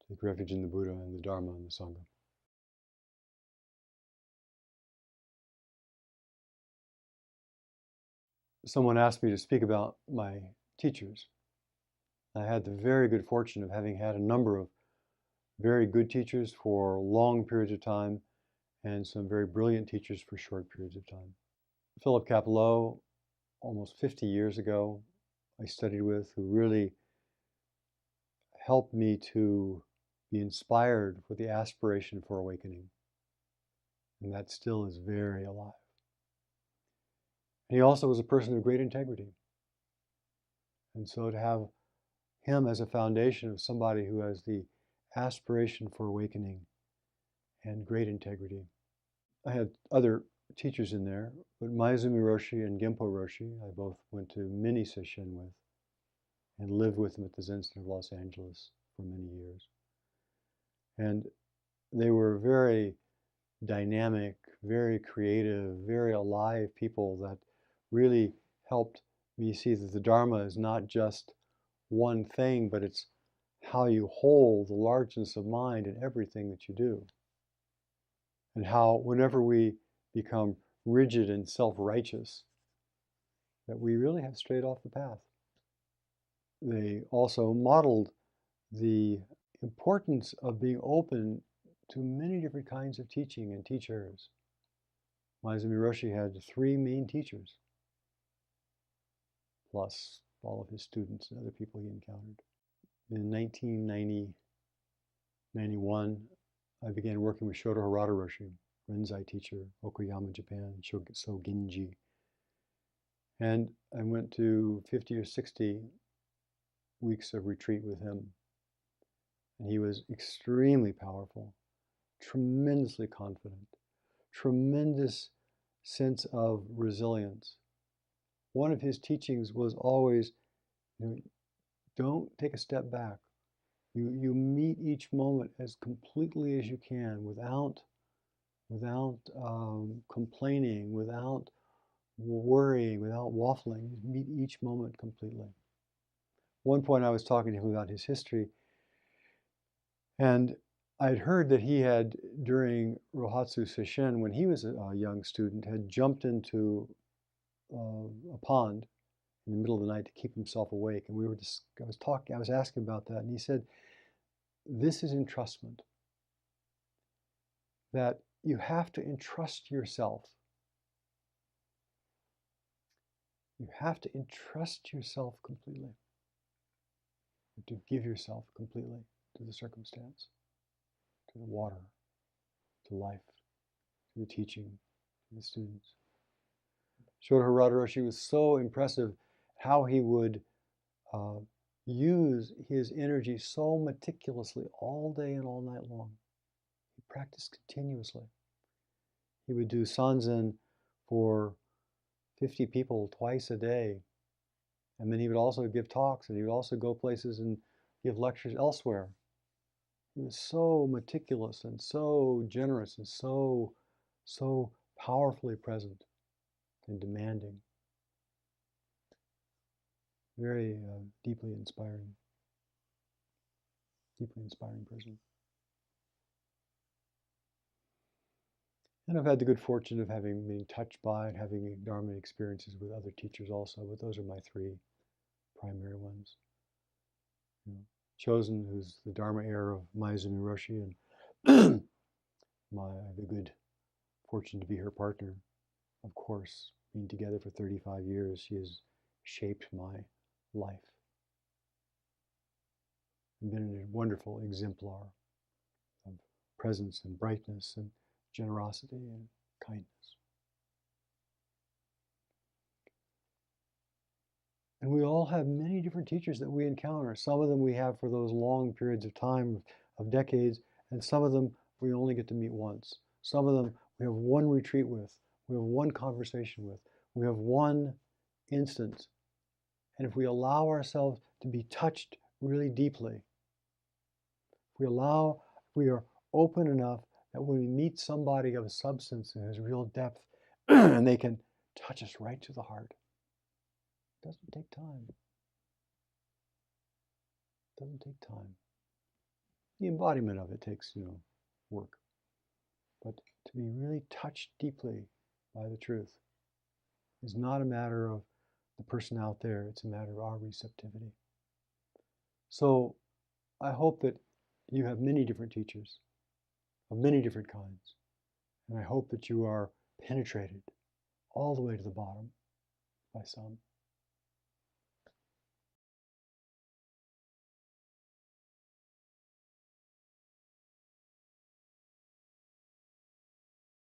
Take refuge in the Buddha and the Dharma and the Sangha. Someone asked me to speak about my teachers. I had the very good fortune of having had a number of very good teachers for long periods of time and some very brilliant teachers for short periods of time. Philip Capello, almost 50 years ago, I studied with, who really helped me to be inspired with the aspiration for awakening. And that still is very alive. And he also was a person of great integrity. And so to have him as a foundation of somebody who has the aspiration for awakening and great integrity. I had other teachers in there, but Maezumi Roshi and Genpo Roshi, I both went to many sesshin with and lived with them at the Zen Center of Los Angeles for many years. And they were very dynamic, very creative, very alive people that really helped me see that the Dharma is not just one thing, but it's how you hold the largeness of mind in everything that you do. And how whenever we become rigid and self-righteous, that we really have strayed off the path. They also modeled the importance of being open to many different kinds of teaching and teachers. Maezumi Roshi had 3 main teachers, plus all of his students and other people he encountered. In 1991, I began working with Shoto Harada Roshi, Renzai teacher, Okayama, Japan, Sogenji. And I went to 50 or 60 weeks of retreat with him. And he was extremely powerful, tremendously confident, tremendous sense of resilience. One of his teachings was always, don't take a step back. You meet each moment as completely as you can, without complaining, without worrying, without waffling. You meet each moment completely. One point I was talking to him about his history, and I'd heard that he had, during Rohatsu Sesshin, when he was a young student, had jumped into a pond in the middle of the night to keep himself awake. And I was asking about that, and he said, this is entrustment. That you have to entrust yourself. You have to entrust yourself completely. To give yourself completely to the circumstance, to the water, to life, to the teaching, to the students. Shoto Harada Roshi was so impressive how he would use his energy so meticulously all day and all night long. He practiced continuously. He would do sanzen for 50 people twice a day. And then he would also give talks, and he would also go places and give lectures elsewhere. He was so meticulous and so generous and so powerfully present and demanding. Very deeply inspiring person. And I've had the good fortune of having been touched by and having Dharma experiences with other teachers also, but those are my 3 primary ones. Chosen, who's the Dharma heir of Maezumi Roshi, and I have the good fortune to be her partner. Of course, being together for 35 years, she has shaped my life. I've been a wonderful exemplar of presence and brightness and generosity and kindness. And we all have many different teachers that we encounter. Some of them we have for those long periods of time, of decades, and some of them we only get to meet once. Some of them we have one retreat with, we have one conversation with, we have one instance. And if we allow ourselves to be touched really deeply, if we are open enough that when we meet somebody of substance and has real depth, and they can touch us right to the heart. It doesn't take time. It doesn't take time. The embodiment of it takes, work. But to be really touched deeply by the truth is not a matter of the person out there, it's a matter of our receptivity. So I hope that you have many different teachers of many different kinds. And I hope that you are penetrated all the way to the bottom by some.